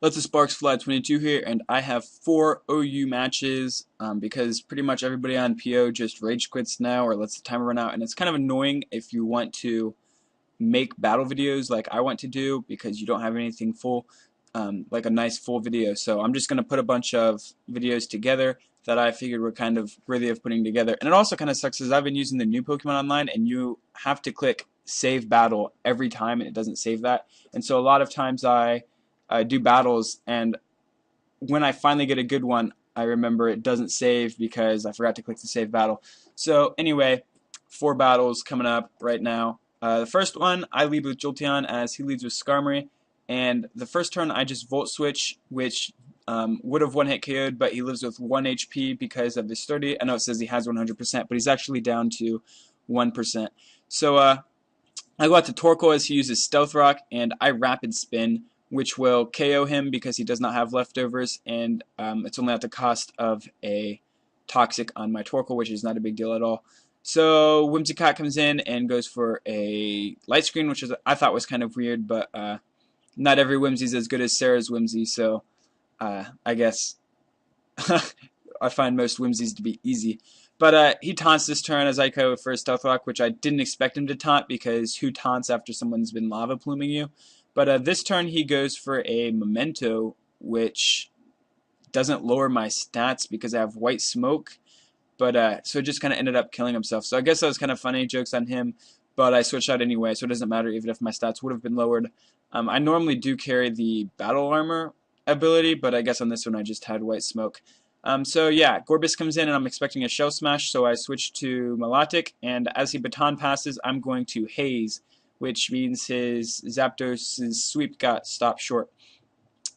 LetTheSparksFly22 here, and I have 4 OU matches because pretty much everybody on PO just rage quits now or lets the timer run out, and it's kind of annoying if you want to make battle videos like I want to do because you don't have anything full, like a nice full video. So I'm just going to put a bunch of videos together that I figured were kind of worthy of putting together. And it also kind of sucks because I've been using the new Pokemon Online, and you have to click save battle every time, and it doesn't save that. And so a lot of times I do battles, and when I finally get a good one, I remember it doesn't save because I forgot to click the save battle. So anyway, 4 battles coming up right now. The first one, I lead with Jolteon as he leads with Skarmory, and the first turn I just Volt Switch, which would have one-hit KO'd, but he lives with 1 HP because of his 30. I know it says he has 100%, but he's actually down to 1%. So I go out to Torkoal as he uses Stealth Rock, and I Rapid Spin, which will KO him because he does not have leftovers, and it's only at the cost of a Toxic on my Torkoal, which is not a big deal at all. So Whimsicott comes in and goes for a Light Screen, which I thought was kind of weird, but not every Whimsy's as good as Sarah's Whimsy, so I guess I find most Whimsies to be easy. But he taunts this turn as I go for a Stealth Rock, which I didn't expect him to taunt because who taunts after someone's been lava pluming you? But this turn he goes for a Memento, which doesn't lower my stats because I have White Smoke. But so it just kind of ended up killing himself. So I guess that was kind of funny, jokes on him. But I switched out anyway, so it doesn't matter even if my stats would have been lowered. I normally do carry the Battle Armor ability, but I guess on this one I just had White Smoke. So yeah, Gorbis comes in and I'm expecting a Shell Smash, so I switch to Milotic, and as he Baton passes, I'm going to Haze, which means his Zapdos' sweep got stopped short.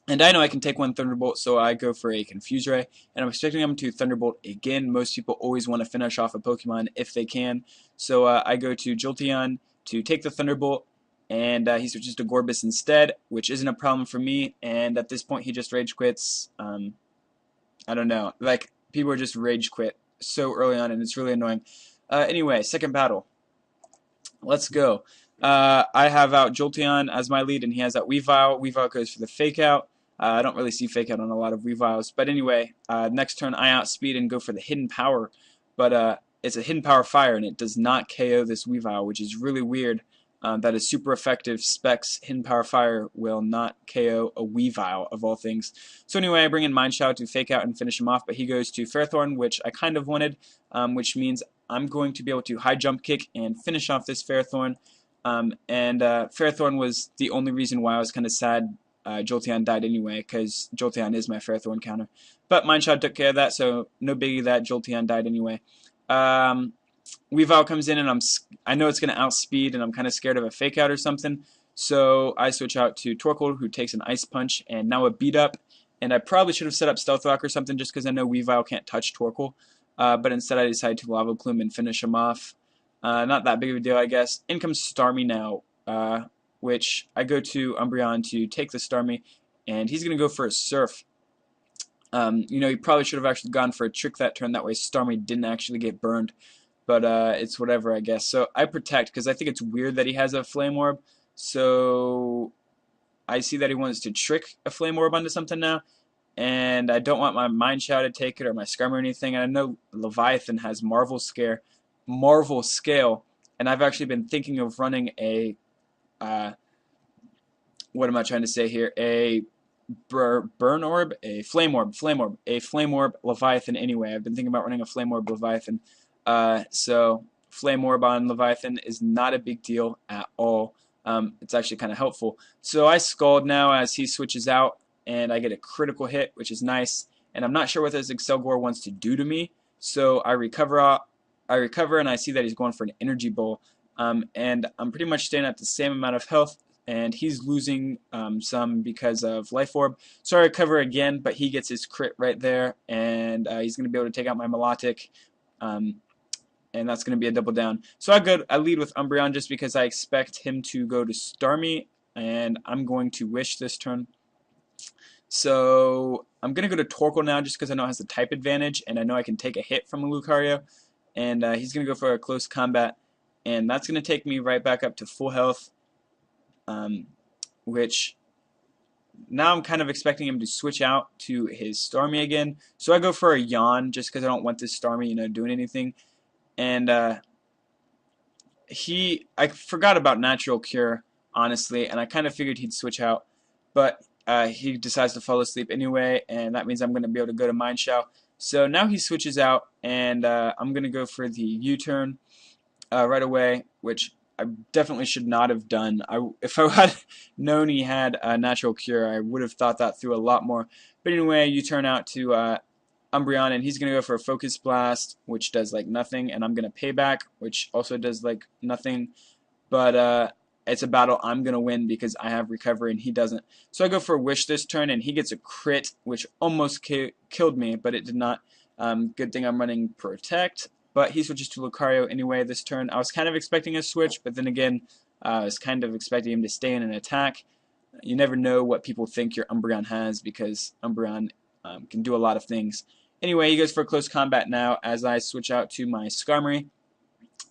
And I know I can take one Thunderbolt, so I go for a Confuse Ray, and I'm expecting him to Thunderbolt again. Most people always want to finish off a Pokemon if they can, so I go to Jolteon to take the Thunderbolt, and he switches to Gorbis instead, which isn't a problem for me, and at this point he just rage quits. I don't know, like, people are just rage quit so early on, and it's really annoying. Anyway, second battle. Let's go. I have out Jolteon as my lead, and he has out Weavile. Weavile goes for the Fake Out. I don't really see Fake Out on a lot of Weaviles. But anyway, next turn I outspeed and go for the Hidden Power. But it's a Hidden Power Fire, and it does not KO this Weavile, which is really weird. That is super effective. Specs Hidden Power Fire will not KO a Weavile, of all things. So anyway, I bring in Mind Shout to Fake Out and finish him off, but he goes to Fairthorn, which I kind of wanted, which means I'm going to be able to High Jump Kick and finish off this Fairthorn. Fairthorn was the only reason why I was kind of sad Jolteon died anyway, because Jolteon is my Fairthorn counter. But Mind Shot took care of that, so no biggie that Jolteon died anyway. Weavile comes in, and I know it's going to outspeed, and I'm kind of scared of a Fake Out or something. So I switch out to Torkoal, who takes an Ice Punch, and now a Beat Up. And I probably should have set up Stealth Rock or something just because I know Weavile can't touch Torkoal. But instead I decided to Lava Plume and finish him off. Not that big of a deal, I guess. In comes Starmie now, which I go to Umbreon to take the Starmie, and he's going to go for a Surf. You know, he probably should have actually gone for a Trick that turn, that way Starmie didn't actually get burned. But it's whatever, I guess. So I Protect, because I think it's weird that he has a Flame Orb. So I see that he wants to trick a Flame Orb onto something now. And I don't want my Mind Shout to take it or my Skarmory or anything. And I know Leviathan has Marvel Scale, and I've actually been thinking of running a, what am I trying to say here? A Burn Orb, a Flame Orb, a Flame Orb Leviathan anyway. I've been thinking about running a Flame Orb Leviathan. So Flame Orb on Leviathan is not a big deal at all. It's actually kind of helpful. So I Scald now as he switches out, and I get a critical hit, which is nice. And I'm not sure what this Excelgor wants to do to me, so I recover, and I see that he's going for an Energy Bowl. And I'm pretty much staying at the same amount of health, and he's losing some because of Life Orb. So I recover again, but he gets his crit right there, and he's going to be able to take out my Milotic. And that's going to be a double down. So I lead with Umbreon just because I expect him to go to Starmie, and I'm going to Wish this turn. So I'm going to go to Torkoal now just because I know it has the type advantage, and I know I can take a hit from a Lucario. And he's going to go for a close combat, and that's going to take me right back up to full health, which now I'm kind of expecting him to switch out to his Starmie again. So I go for a Yawn just because I don't want this Starmie, doing anything. And I forgot about Natural Cure, honestly, and I kind of figured he'd switch out. But he decides to fall asleep anyway, and that means I'm going to be able to go to Mind Shao. So now he switches out, and I'm going to go for the U-turn right away, which I definitely should not have done. If I had known he had a Natural Cure, I would have thought that through a lot more. But anyway, you turn out to Umbreon, and he's going to go for a Focus Blast, which does like nothing, and I'm going to Payback, which also does like nothing. But it's a battle I'm going to win because I have Recovery and he doesn't. So I go for a Wish this turn, and he gets a crit, which almost killed me, but it did not. Good thing I'm running Protect. But he switches to Lucario anyway this turn. I was kind of expecting a switch, but then again, I was kind of expecting him to stay in an attack. You never know what people think your Umbreon has because Umbreon can do a lot of things. Anyway, he goes for close combat now as I switch out to my Skarmory.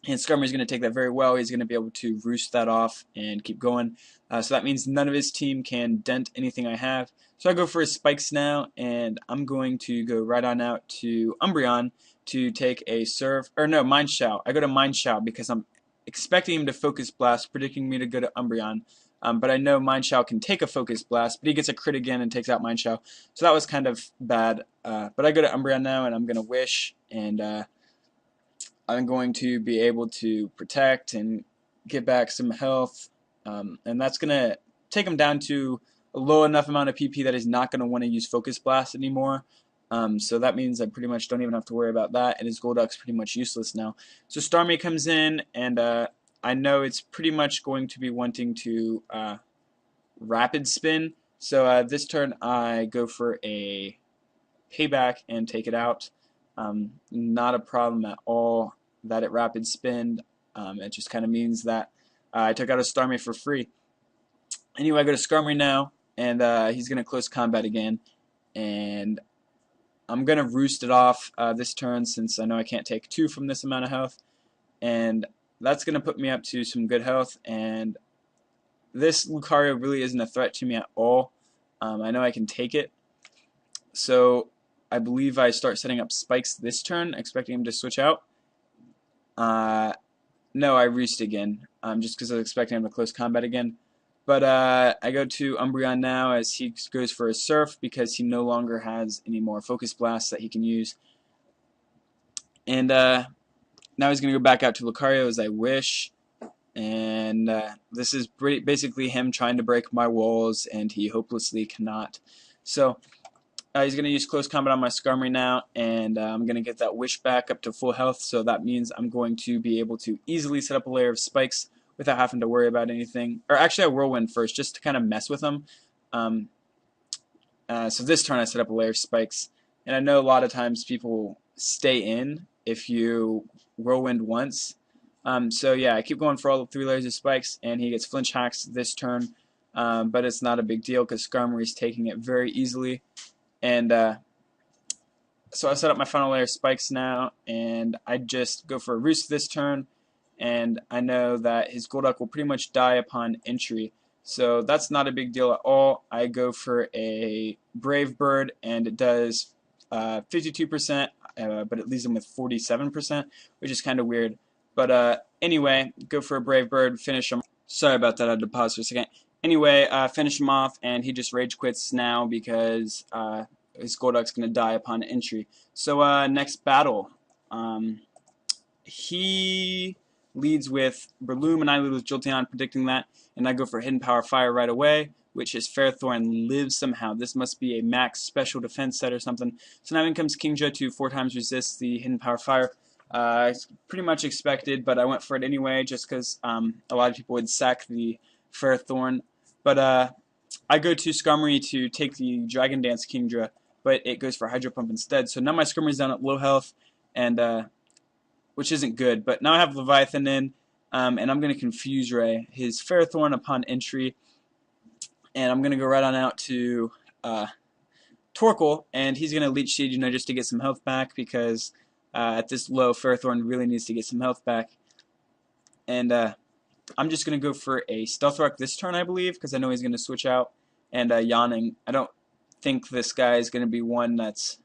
And Skarmory's going to take that very well. He's going to be able to roost that off and keep going. So that means none of his team can dent anything I have. So I go for his Spikes now, and I'm going to go right on out to Umbreon to take a serve. Or no, Mind Shao. I go to Mind Shao because I'm expecting him to Focus Blast, predicting me to go to Umbreon. But I know Mind Shao can take a Focus Blast, but he gets a crit again and takes out Mind Shao. So that was kind of bad. But I go to Umbreon now, and I'm going to Wish, and I'm going to be able to protect and get back some health, and that's going to take him down to a low enough amount of PP that he's not going to want to use Focus Blast anymore. So that means I pretty much don't even have to worry about that, and his Golduck's pretty much useless now. So Starmie comes in, and I know it's pretty much going to be wanting to Rapid Spin. So this turn I go for a Payback and take it out. Not a problem at all that it Rapid Spin. It just kind of means that I took out a Starmie for free. Anyway, I go to Skarmory now, and he's going to close combat again. And I'm going to roost it off this turn since I know I can't take 2 from this amount of health. And that's going to put me up to some good health. And this Lucario really isn't a threat to me at all. I know I can take it. So I believe I start setting up Spikes this turn, expecting him to switch out. No, I roost again, just because I was expecting him to close combat again. But I go to Umbreon now as he goes for a Surf because he no longer has any more Focus Blasts that he can use. And now he's going to go back out to Lucario as I Wish. And this is basically him trying to break my walls, and he hopelessly cannot. So he's going to use Close Combat on my Skarmory now, and I'm going to get that Wish back up to full health, so that means I'm going to be able to easily set up a layer of Spikes without having to worry about anything. Or actually I Whirlwind first, just to kind of mess with them. So this turn I set up a layer of Spikes, and I know a lot of times people stay in if you Whirlwind once. So yeah, I keep going for all the 3 layers of Spikes, and he gets Flinch Hacks this turn, but it's not a big deal because Skarmory's taking it very easily. And so I set up my final layer of Spikes now, and I just go for a Roost this turn, and I know that his Golduck will pretty much die upon entry. So that's not a big deal at all. I go for a Brave Bird, and it does 52%, but it leaves him with 47%, which is kind of weird. But anyway, go for a Brave Bird, finish him. Sorry about that, I had to pause for a second. Anyway, finish him off, and he just Rage Quits now because his Golduck's going to die upon entry. So next battle. He leads with Breloom, and I lead with Jolteon, predicting that. And I go for Hidden Power Fire right away, which his Ferrothorn lives somehow. This must be a max special defense set or something. So now in comes Kingdra to 4 times resist the Hidden Power Fire. It's pretty much expected, but I went for it anyway just because a lot of people would sack the Ferrothorn. But I go to Skarmory to take the Dragon Dance Kingdra, but it goes for Hydro Pump instead. So now my Skarmory's down at low health, and which isn't good. But now I have Leviathan in, and I'm going to Confuse Ray his Ferrothorn upon entry, and I'm going to go right on out to Torkoal, and he's going to Leech Seed, just to get some health back because at this low, Ferrothorn really needs to get some health back. And I'm just going to go for a Stealth Rock this turn, I believe, because I know he's going to switch out. and yawning. I don't think this guy is going to be one that's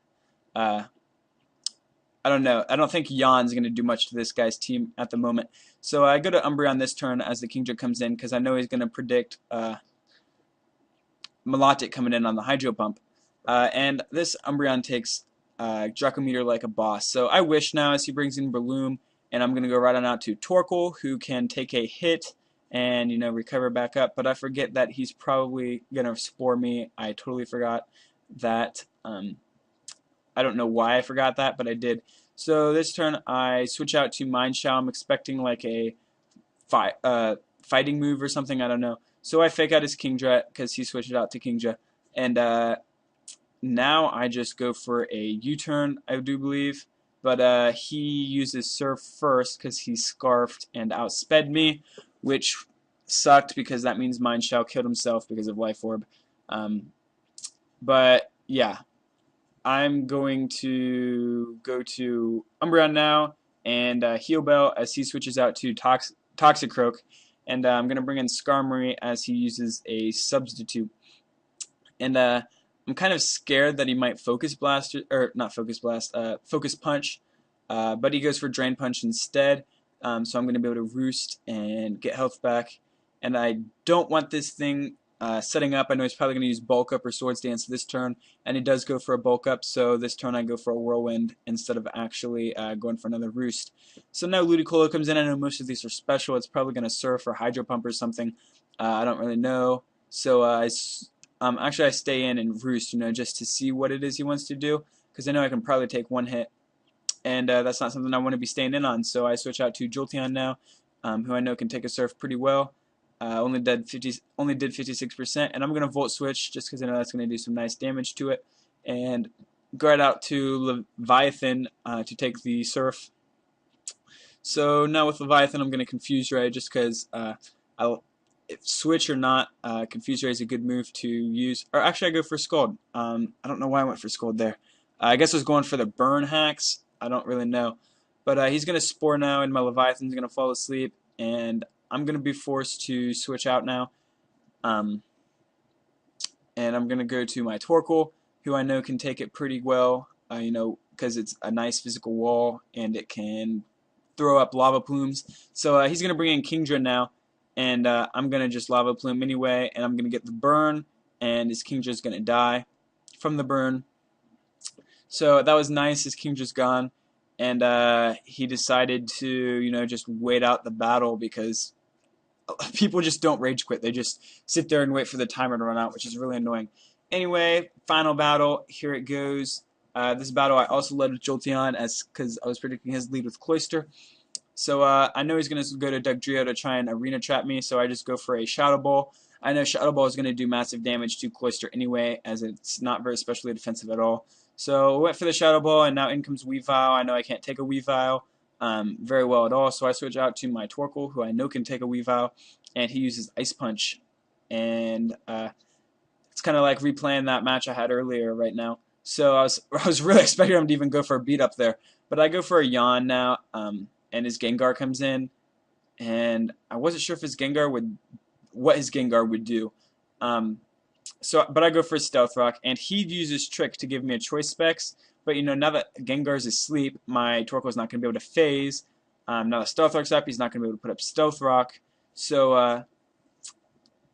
I don't know. I don't think Yon's going to do much to this guy's team at the moment. So I go to Umbreon this turn as the Kingdra comes in because I know he's going to predict Melodic coming in on the Hydro Pump. And this Umbreon takes Draco Meteor like a boss. So I wish now as he brings in Breloom, and I'm going to go right on out to Torkoal, who can take a hit and, you know, recover back up. But I forget that he's probably going to Spore me. I totally forgot that. I don't know why I forgot that, but I did. So this turn I switch out to Mind Shell. I'm expecting like a fighting move or something. I don't know. So I fake out his Kingdra because he switched out to Kingdra. And now I just go for a U-turn, I do believe. But he uses Surf first because he Scarfed and outsped me, which sucked because that means Mind Shell killed himself because of Life Orb. But yeah. I'm going to go to Umbreon now and Heal Bell as he switches out to Toxicroak. And I'm going to bring in Skarmory as he uses a substitute. And I'm kind of scared that he might Focus Blast, or not Focus Blast, Focus Punch. But he goes for Drain Punch instead. So I'm going to be able to Roost and get health back. And I don't want this thing setting up. I know he's probably going to use Bulk Up or Swords Dance this turn, and he does go for a Bulk Up, so this turn I go for a Whirlwind instead of actually going for another Roost. So now Ludicolo comes in. I know most of these are special. It's probably going to Surf or Hydro Pump or something. I don't really know. So actually I stay in and Roost, you know, just to see what it is he wants to do, because I know I can probably take one hit, and that's not something I want to be staying in on. So I switch out to Jolteon now, who I know can take a Surf pretty well. Only did 56%, and I'm gonna Volt Switch just because I know that's gonna do some nice damage to it, and go right out to Leviathan to take the Surf. So now with Leviathan, I'm gonna Confuse Ray just because Switch or not, Confuse Ray is a good move to use. Or actually, I go for Scald. I don't know why I went for Scald there. I guess I was going for the Burn Hacks. I don't really know, but he's gonna Spore now, and my Leviathan's gonna fall asleep, and I'm going to be forced to switch out now, and I'm going to go to my Torkoal, who I know can take it pretty well, you know, because it's a nice physical wall, and it can throw up Lava Plumes. So he's going to bring in Kingdra now, and I'm going to just Lava Plume anyway, and I'm going to get the burn, and his Kingdra's going to die from the burn. So that was nice, his Kingdra's gone, and he decided to, you know, just wait out the battle because people just don't rage quit. They just sit there and wait for the timer to run out, which is really annoying. Anyway, final battle. Here it goes. This battle I also led with Jolteon because I was predicting his lead with Cloyster. So I know he's going to go to Dugtrio to try and Arena Trap me, so I just go for a Shadow Ball. I know Shadow Ball is going to do massive damage to Cloyster anyway, as it's not very specially defensive at all. So I went for the Shadow Ball, and now in comes Weavile. I know I can't take a Weavile very well at all, so I switch out to my Torkoal, who I know can take a Weavile, and he uses Ice Punch. And it's kind of like replaying that match I had earlier right now. So I was really expecting him to even go for a beat up there, but I go for a Yawn now, and his Gengar comes in, and I wasn't sure if his Gengar what his Gengar would do. But I go for Stealth Rock, and he uses Trick to give me a Choice Specs. But you know, now that Gengar's asleep, my Torkoal's not going to be able to phase. Now that Stealth Rock's up, he's not going to be able to put up Stealth Rock. So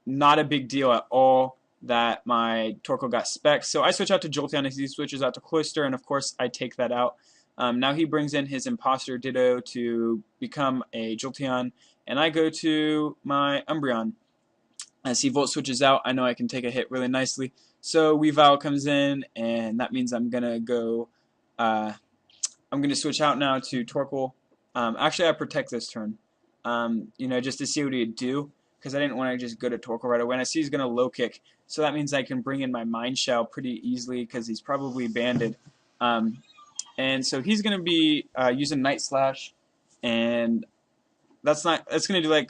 not a big deal at all that my Torkoal got specs. So I switch out to Jolteon as he switches out to Cloyster, and of course I take that out. Now he brings in his Imposter Ditto to become a Jolteon, and I go to my Umbreon. As he Volt switches out, I know I can take a hit really nicely. So Weavile comes in, and that means I'm going to go, I'm going to switch out now to Torkoal. Actually, I Protect this turn, you know, just to see what he'd do, because I didn't want to just go to Torkoal right away. And I see he's going to Low Kick, so that means I can bring in my Mind Shell pretty easily, because he's probably banded. And so he's going to be using Night Slash, and that's going to do like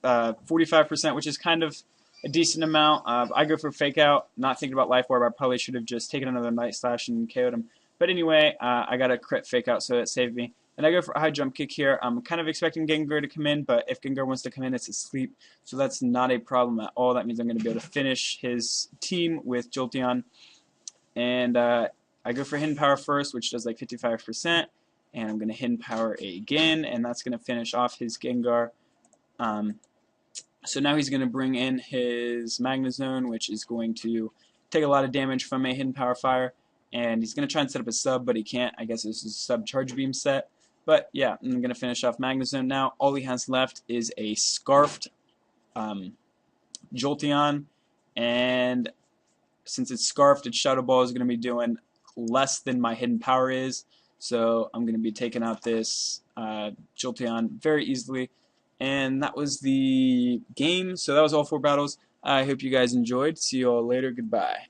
45%, which is kind of a decent amount. I go for Fake Out, not thinking about Life Orb. I probably should have just taken another Night Slash and KO'd him. But anyway, I got a crit Fake Out, so it saved me. Then I go for a high jump kick here. I'm kind of expecting Gengar to come in, but if Gengar wants to come in, it's asleep, so that's not a problem at all. That means I'm going to be able to finish his team with Jolteon. And I go for Hidden Power first, which does like 55%, and I'm going to Hidden Power again, and that's going to finish off his Gengar. So now he's going to bring in his Magnezone, which is going to take a lot of damage from a Hidden Power Fire, and he's going to try and set up a sub, but he can't. I guess this is a sub Charge Beam set. But yeah, I'm going to finish off Magnezone now. All he has left is a Scarfed Jolteon, and since it's Scarfed, its Shadow Ball is going to be doing less than my Hidden Power is, so I'm going to be taking out this Jolteon very easily. And that was the game. So that was all 4 battles. I hope you guys enjoyed. See you all later. Goodbye.